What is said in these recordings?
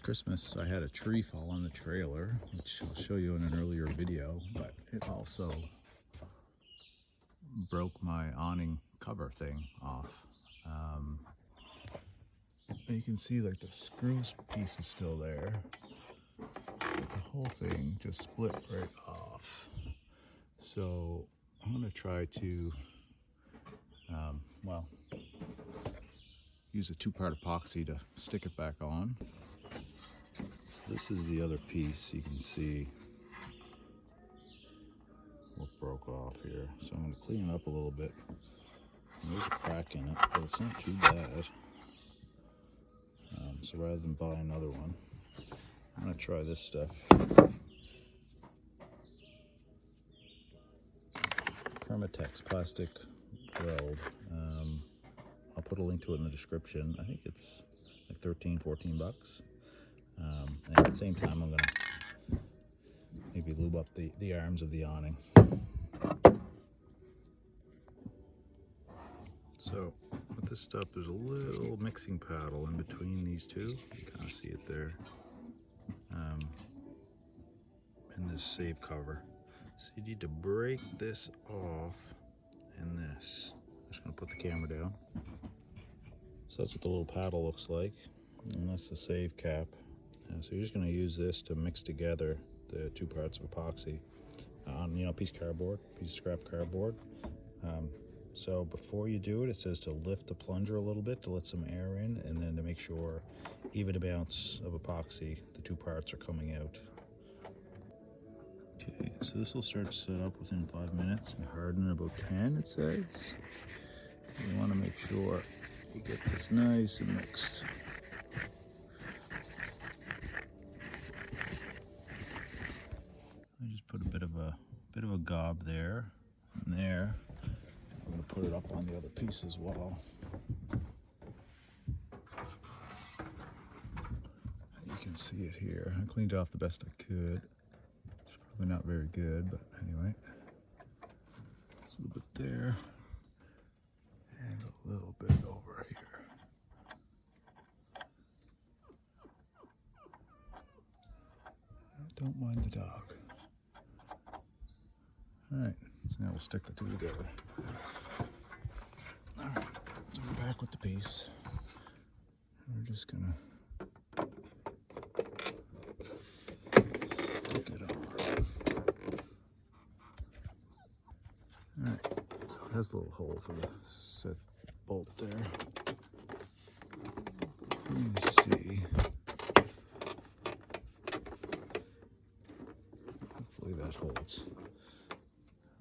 last Christmas I had a tree fall on the trailer, which I'll show you in an earlier video, but it also broke my awning cover thing off. And you can see like the screw piece is still there, but the whole thing just split right off. So I'm going to try to use a two-part epoxy to stick it back on. So this is the other piece. You can see what broke off here. So I'm going to clean it up a little bit. There's a crack in it, but it's not too bad. So rather than buy another one, I'm going to try this stuff. Permatech Plastic Weld. I'll put a link to it in the description. I think it's like 13, 14 bucks. And at the same time, I'm going to maybe lube up the arms of the awning. So with this stuff, there's a little mixing paddle in between these two. You kind of see it there. And this save cover. So you need to break this off in this. I'm just going to put the camera down. So that's what the little paddle looks like. And that's the save cap. So you're just going to use this to mix together the two parts of epoxy on, a piece of cardboard, piece of scrap cardboard. So before you do it, it says to lift the plunger a little bit to let some air in, and then to make sure even amounts of epoxy, the two parts are coming out. Okay, so this will start to set up within 5 minutes and harden in about 10, it says. You want to make sure you get this nice and mixed. I just put a bit of a gob there and there. I'm going to put it up on the other piece as well. You can see it here. I cleaned it off the best I could. It's probably not very good, but anyway. Just a little bit there and a little bit over here. Don't mind the dog. Alright, so now we'll stick the two together. Alright, so we're back with the piece. We're just gonna stick it on. Alright, so it has a little hole for the set bolt there. Let me see. Hopefully that holds.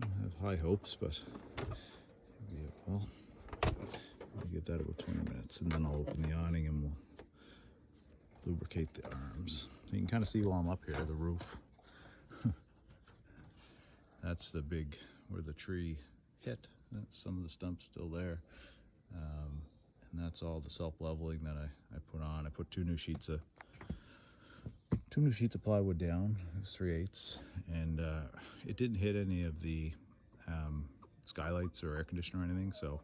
I don't have high hopes, but maybe it will. I'll get that about 20 minutes, and then I'll open the awning and we'll lubricate the arms. You can kind of see while I'm up here, the roof. That's the big, where the tree hit. That's some of the stumps still there. And that's all the self-leveling that I put on. I put two new sheets of plywood down. It was 3/8, and it didn't hit any of the skylights or air conditioner or anything. So,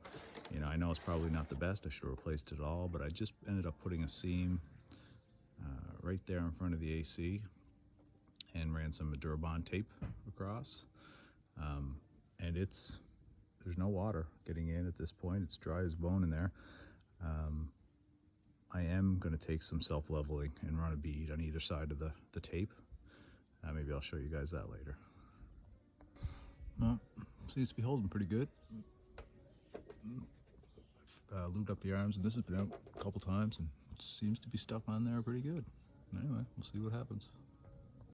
I know it's probably not the best. I should have replaced it all, but I just ended up putting a seam right there in front of the AC and ran some Durabond tape across. And there's no water getting in at this point. It's dry as bone in there. I am going to take some self-leveling and run a bead on either side of the tape. Maybe I'll show you guys that later. Well, seems to be holding pretty good. Lubed up the arms, and this has been out a couple times and seems to be stuck on there pretty good. Anyway, we'll see what happens.